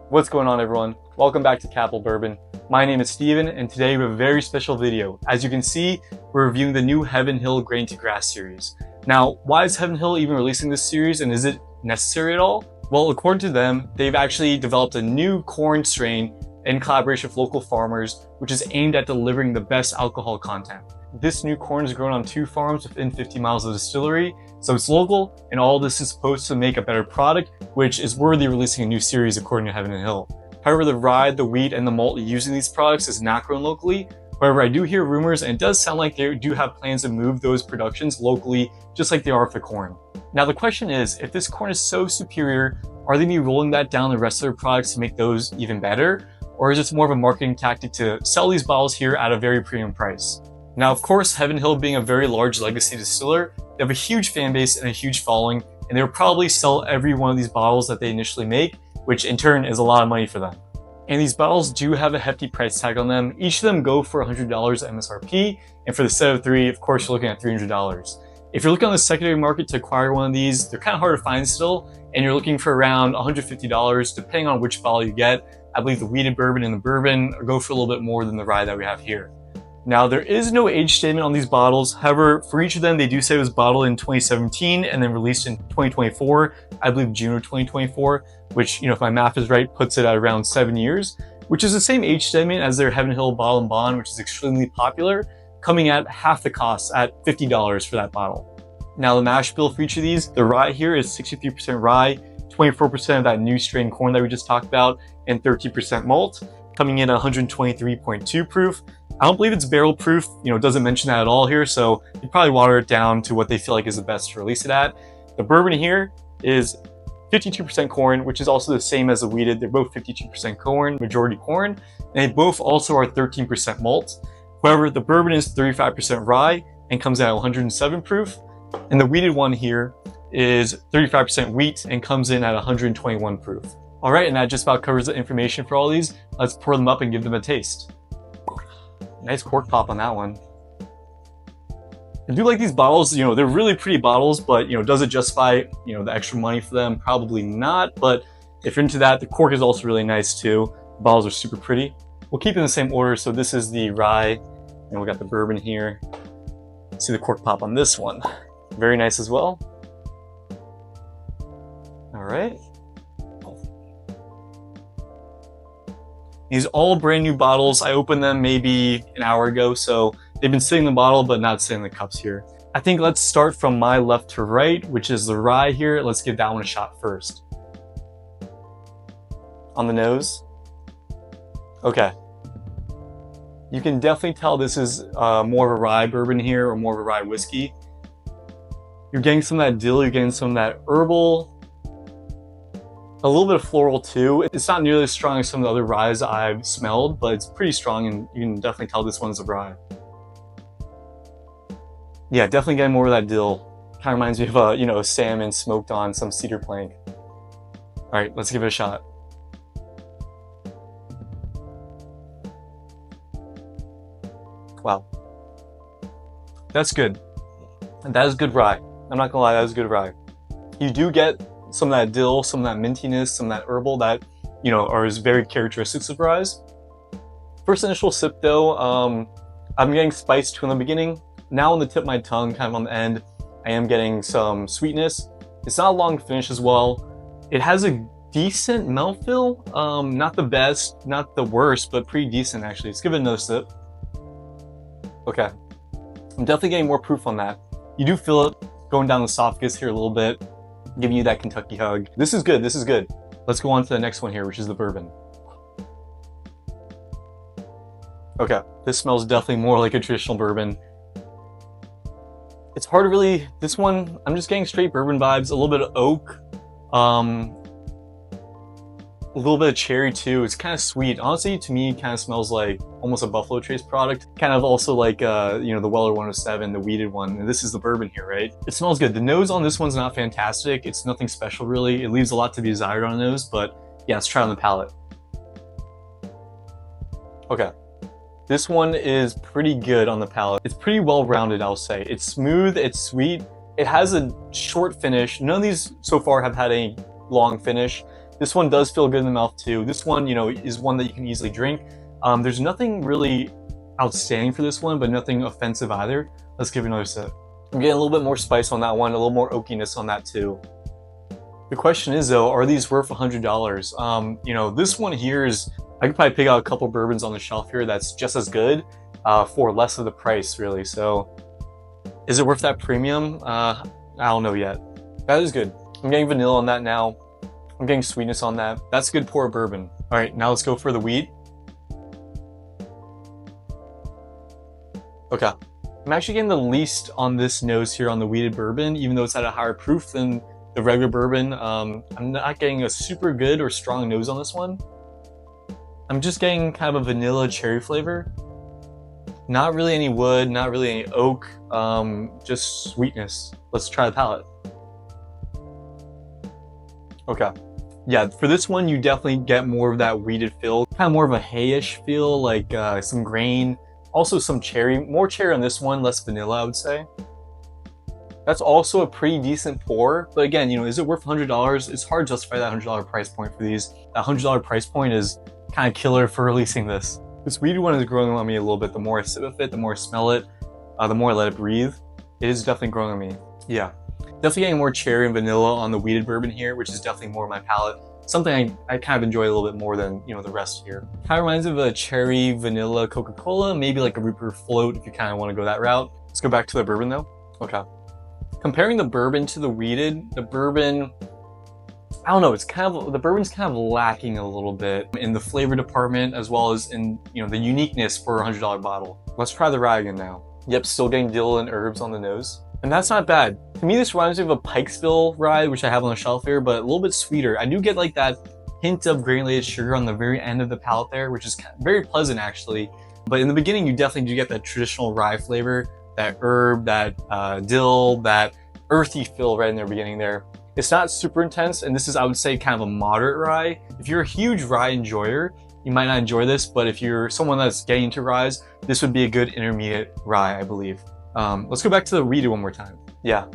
What's going on, everyone? Welcome back to Capitol Bourbon. My name is Steven, and today we have a very special video. As you can see, we're reviewing the new Heaven Hill Grain to Grass series. Now, why is Heaven Hill even releasing this series, and is it necessary at all? Well, according to them, they've actually developed a new corn strain in collaboration with local farmers, which is aimed at delivering the best alcohol content. This new corn is grown on 2 farms within 50 miles of the distillery, so it's local, and all this is supposed to make a better product, which is worthy of releasing a new series according to Heaven Hill. However, the rye, the wheat, and the malt used in these products is not grown locally. However, I do hear rumors, and it does sound like they do have plans to move those productions locally, just like they are for the corn. Now the question is, if this corn is so superior, are they be rolling that down the rest of their products to make those even better? Or is this more of a marketing tactic to sell these bottles here at a very premium price? Now, of course, Heaven Hill being a very large legacy distiller, they have a huge fan base and a huge following, and they will probably sell every one of these bottles that they initially make, which in turn is a lot of money for them. And these bottles do have a hefty price tag on them. Each of them go for $100 MSRP, and for the set of 3, of course, you're looking at $300. If you're looking on the secondary market to acquire one of these, they're kind of hard to find still, and you're looking for around $150, depending on which bottle you get. I believe the Wheated Bourbon and the Bourbon go for a little bit more than the rye that we have here. Now, there is no age statement on these bottles. However, for each of them, they do say it was bottled in 2017 and then released in 2024, I believe June of 2024, which, if my math is right, puts it at around 7 years, which is the same age statement as their Heaven Hill Bottle and Bond, which is extremely popular, coming at half the cost at $50 for that bottle. Now, the mash bill for each of these, the rye here is 63% rye, 24% of that new strain corn that we just talked about, and 13% malt, coming in at 123.2 proof. I don't believe it's barrel proof, it doesn't mention that at all here, so you probably water it down to what they feel like is the best to release it at. The bourbon here is 52% corn, which is also the same as the wheated. They're both 52% corn, majority corn, and they both also are 13% malt. However, the bourbon is 35% rye and comes out at 107 proof, and the wheated one here is 35% wheat and comes in at 121 proof. All right, and that just about covers the information for all these. Let's pour them up and give them a taste. Nice cork pop on that one. I do like these bottles, they're really pretty bottles, but does it justify, the extra money for them? Probably not, but if you're into that, the cork is also really nice too. The bottles are super pretty. We'll keep it in the same order. So this is the rye, and we got the bourbon here. See the cork pop on this one. Very nice as well. All right. These all brand new bottles. I opened them maybe an hour ago, so they've been sitting in the bottle, but not sitting in the cups here. I think let's start from my left to right, which is the rye here. Let's give that one a shot first. On the nose. Okay. You can definitely tell this is more of a rye bourbon here, or more of a rye whiskey. You're getting some of that dill, you're getting some of that herbal, a little bit of floral too. It's not nearly as strong as some of the other ryes I've smelled, but it's pretty strong, and you can definitely tell this one's a rye. Yeah, definitely getting more of that dill. Kind of reminds me of a salmon smoked on some cedar plank. All right, let's give it a shot. Wow, that's good. That is good rye. I'm not gonna lie, that is good rye. You do get some of that dill, some of that mintiness, some of that herbal that, are very characteristics of ryes. First initial sip though, I'm getting spice too in the beginning. Now on the tip of my tongue, kind of on the end, I am getting some sweetness. It's not a long finish as well. It has a decent mouthfeel. Not the best, not the worst, but pretty decent actually. Let's give it another sip. Okay. I'm definitely getting more proof on that. You do feel it going down the esophagus here a little bit, giving you that Kentucky hug. This is good, this is good. Let's go on to the next one here, which is the bourbon. Okay, this smells definitely more like a traditional bourbon. It's hard to really, this one, I'm just getting straight bourbon vibes, a little bit of oak, a little bit of cherry too. It's kind of sweet. Honestly, to me, it kind of smells like almost a Buffalo Trace product. Kind of also like, the Weller 107, the wheated one. And this is the bourbon here, right? It smells good. The nose on this one's not fantastic. It's nothing special, really. It leaves a lot to be desired on the nose, but yeah, let's try it on the palate. Okay. This one is pretty good on the palate. It's pretty well-rounded, I'll say. It's smooth, it's sweet. It has a short finish. None of these so far have had any long finish. This one does feel good in the mouth too. This one, you know, is one that you can easily drink. There's nothing really outstanding for this one, but nothing offensive either. Let's give it another sip. I'm getting a little bit more spice on that one, a little more oakiness on that too. The question is though, are these worth $100? You know, this one here is, I could probably pick out a couple bourbons on the shelf here that's just as good for less of the price, really. So, is it worth that premium? I don't know yet. That is good. I'm getting vanilla on that now. I'm getting sweetness on that. That's a good pour bourbon. All right, now let's go for the wheat. Okay. I'm actually getting the least on this nose here on the wheated bourbon, even though it's at a higher proof than the regular bourbon. I'm not getting a super good or strong nose on this one. I'm just getting kind of a vanilla cherry flavor. Not really any wood, not really any oak, just sweetness. Let's try the palate. Okay. Yeah, for this one, you definitely get more of that wheated feel. Kind of more of a hay-ish feel, like some grain. Also some cherry, more cherry on this one, less vanilla, I would say. That's also a pretty decent pour, but again, you know, is it worth $100? It's hard to justify that $100 price point for these. That $100 price point is kind of killer for releasing this. This wheated one is growing on me a little bit. The more I sip with it, the more I smell it, the more I let it breathe. It is definitely growing on me. Yeah, definitely getting more cherry and vanilla on the wheated bourbon here, which is definitely more my palate. Something I kind of enjoy a little bit more than, you know, the rest here. Kind of reminds me of a cherry vanilla Coca-Cola, maybe like a root beer float if you kind of want to go that route. Let's go back to the bourbon though. Okay. Comparing the bourbon to the wheated, the bourbon, I don't know, it's kind of, the bourbon's kind of lacking a little bit in the flavor department as well as in, you know, the uniqueness for a $100 bottle. Let's try the rye again now. Yep, still getting dill and herbs on the nose. And that's not bad. To me, this reminds me of a Pikesville rye, which I have on the shelf here, but a little bit sweeter. I do get like that hint of granulated sugar on the very end of the palate there, which is very pleasant actually. But in the beginning, you definitely do get that traditional rye flavor, that herb, that dill, that earthy feel right in the beginning there. It's not super intense, and this is, I would say, kind of a moderate rye. If you're a huge rye enjoyer, you might not enjoy this, but if you're someone that's getting into ryes, this would be a good intermediate rye, I believe. Let's go back to the wheated one more time. Yeah,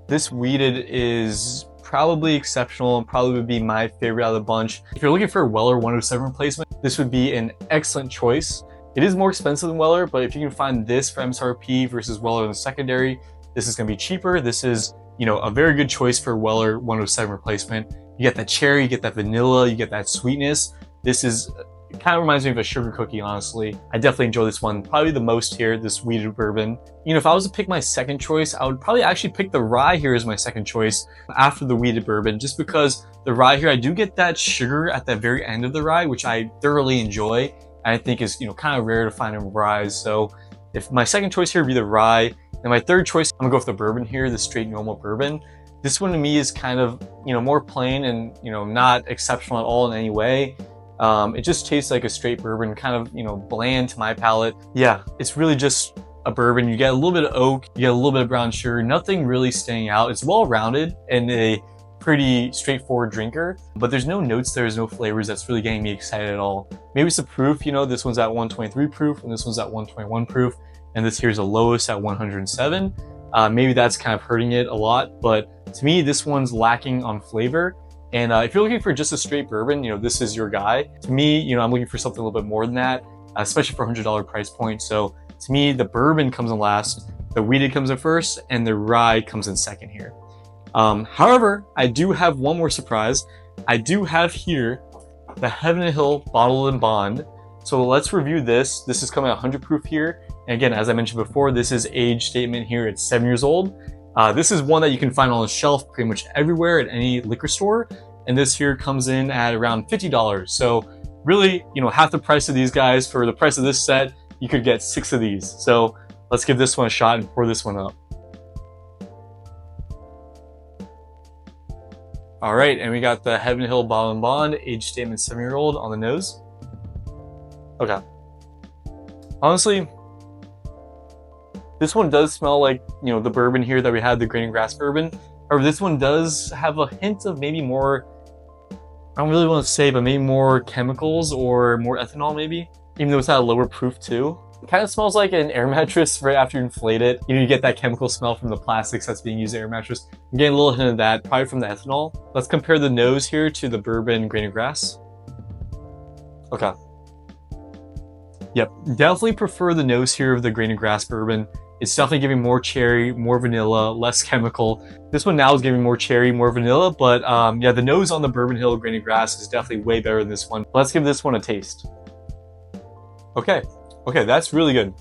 this wheated is probably exceptional and probably would be my favorite out of the bunch. If you're looking for a Weller 107 replacement, this would be an excellent choice. It is more expensive than Weller, but if you can find this for MSRP versus Weller in the secondary, this is going to be cheaper. This is, you know, a very good choice for Weller 107 replacement. You get that cherry, you get that vanilla, you get that sweetness. This is, it kind of reminds me of a sugar cookie, honestly. I definitely enjoy this one probably the most here, this wheated bourbon. You know, if I was to pick my second choice, I would probably actually pick the rye here as my second choice after the wheated bourbon, just because the rye here, I do get that sugar at the very end of the rye, which I thoroughly enjoy. And I think is, you know, kind of rare to find in ryes. So if my second choice here would be the rye, and my third choice, I'm gonna go with the bourbon here, the straight normal bourbon. This one to me is kind of, you know, more plain and, you know, not exceptional at all in any way. It just tastes like a straight bourbon, kind of, you know, bland to my palate. Yeah, it's really just a bourbon. You get a little bit of oak, you get a little bit of brown sugar, nothing really standing out. It's well-rounded and a pretty straightforward drinker, but there's no notes, there's no flavors that's really getting me excited at all. Maybe it's the proof, you know, this one's at 123 proof and this one's at 121 proof, and this here's the lowest at 107. Maybe that's kind of hurting it a lot, but to me, this one's lacking on flavor. And if you're looking for just a straight bourbon, you know, this is your guy. To me, you know, I'm looking for something a little bit more than that, especially for a $100 price point. So to me, the bourbon comes in last, the wheated comes in first, and the rye comes in second here. However, I do have one more surprise. I do have here the Heaven Hill Bottled and Bond. So let's review this. This is coming at 100 proof here. And again, as I mentioned before, this is age statement here. It's 7 years old. This is one that you can find on the shelf pretty much everywhere at any liquor store. And this here comes in at around $50. So really, you know, half the price of these guys. For the price of this set, you could get 6 of these. So let's give this one a shot and pour this one up. All right, and we got the Heaven Hill Bottled and Bond, age statement 7-year-old on the nose. Okay. Honestly, this one does smell like, you know, the bourbon here that we had, the grain and grass bourbon. However, this one does have a hint of maybe more, I don't really want to say, but maybe more chemicals or more ethanol maybe, even though it's at a lower proof too. It kind of smells like an air mattress right after you inflate it. You know, you get that chemical smell from the plastics that's being used in air mattress. I'm getting a little hint of that, probably from the ethanol. Let's compare the nose here to the bourbon grain of grass. Okay. Yep, definitely prefer the nose here of the grain of grass bourbon. It's definitely giving more cherry, more vanilla, less chemical. This one now is giving more cherry, more vanilla, but yeah, the nose on the Bourbon Hill grain of grass is definitely way better than this one. Let's give this one a taste. Okay, that's really good.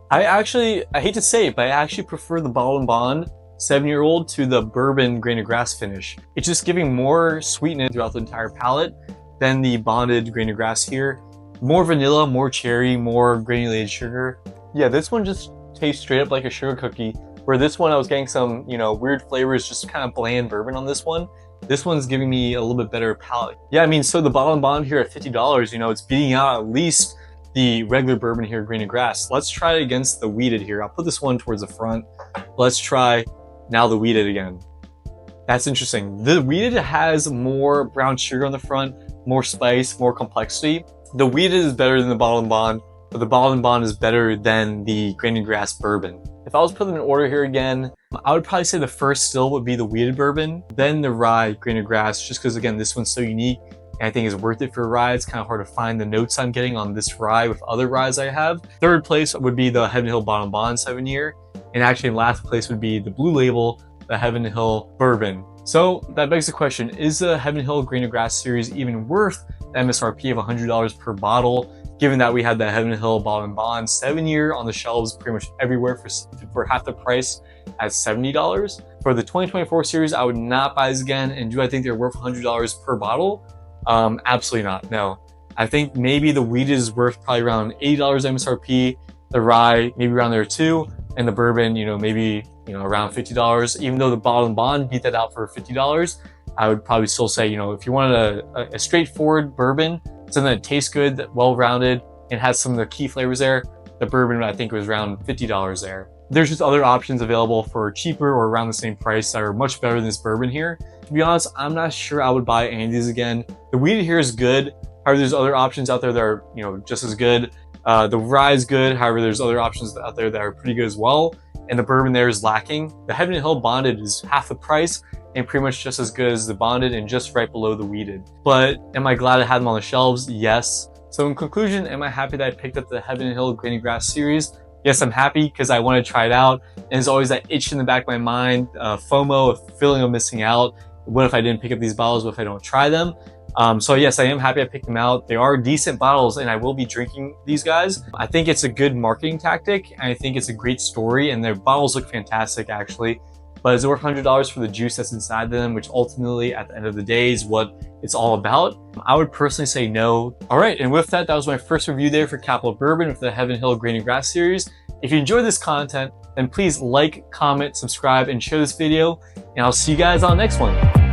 I hate to say it, but I actually prefer the Bottled and Bond 7-year-old to the bourbon grain of grass finish. It's just giving more sweetness throughout the entire palate than the bonded grain of grass here. More vanilla, more cherry, more granulated sugar. Yeah, this one just tastes straight up like a sugar cookie, where this one I was getting some, you know, weird flavors, just kind of bland bourbon on this one. This one's giving me a little bit better palate. Yeah, I mean, so the Bottled and Bond here at $50, you know, it's beating out at least the regular bourbon here, grain of grass. Let's try it against the wheated here. I'll put this one towards the front. Let's try now the wheated again. That's interesting. The wheated has more brown sugar on the front, more spice, more complexity. The wheated is better than the Bottled and Bond, but the Bottled and Bond is better than the grain of grass bourbon. If I was putting them in order here again, I would probably say the first still would be the wheated bourbon, then the rye grain of grass, just because again, this one's so unique and I think is worth it for a rye. It's kind of hard to find the notes I'm getting on this rye with other ryes I have. Third place would be the Heaven Hill Bottled and Bond 7-year, and actually in last place would be the Blue Label, the Heaven Hill Bourbon. So that begs the question, is the Heaven Hill grain of grass series even worth the MSRP of $100 per bottle, given that we had the Heaven Hill Bottled and Bond 7-year on the shelves pretty much everywhere for half the price at $70? For the 2024 series, I would not buy this again. And do I think they're worth $100 per bottle? Absolutely not, no. I think maybe the wheat is worth probably around $80 MSRP, the rye maybe around there too, and the bourbon, you know, maybe, you know, around $50. Even though the Bottled and Bond beat that out for $50, I would probably still say, you know, if you wanted a straightforward bourbon, something that tastes good, well-rounded, and has some of the key flavors there, the bourbon I think was around $50 there. There's just other options available for cheaper or around the same price that are much better than this bourbon here. To be honest, I'm not sure I would buy any of these again. The wheat here is good. However, there's other options out there that are, you know, just as good. The rye is good. However, there's other options out there that are pretty good as well. And the bourbon there is lacking. The Heaven Hill Bonded is half the price and pretty much just as good as the bonded and just right below the wheated. But am I glad I had them on the shelves? Yes. So in conclusion, am I happy that I picked up the Heaven Hill Grain of Grass series? Yes, I'm happy because I want to try it out. And there's always that itch in the back of my mind, FOMO, a feeling of missing out. What if I didn't pick up these bottles? What if I don't try them? So yes, I am happy I picked them out. They are decent bottles and I will be drinking these guys. I think it's a good marketing tactic and I think it's a great story and their bottles look fantastic actually. But is it worth $100 for the juice that's inside them, which ultimately at the end of the day is what it's all about? I would personally say no. All right, and with that, that was my first review there for Capitol Bourbon with the Heaven Hill Grain of Grass series. If you enjoyed this content, then please like, comment, subscribe, and share this video, and I'll see you guys on the next one.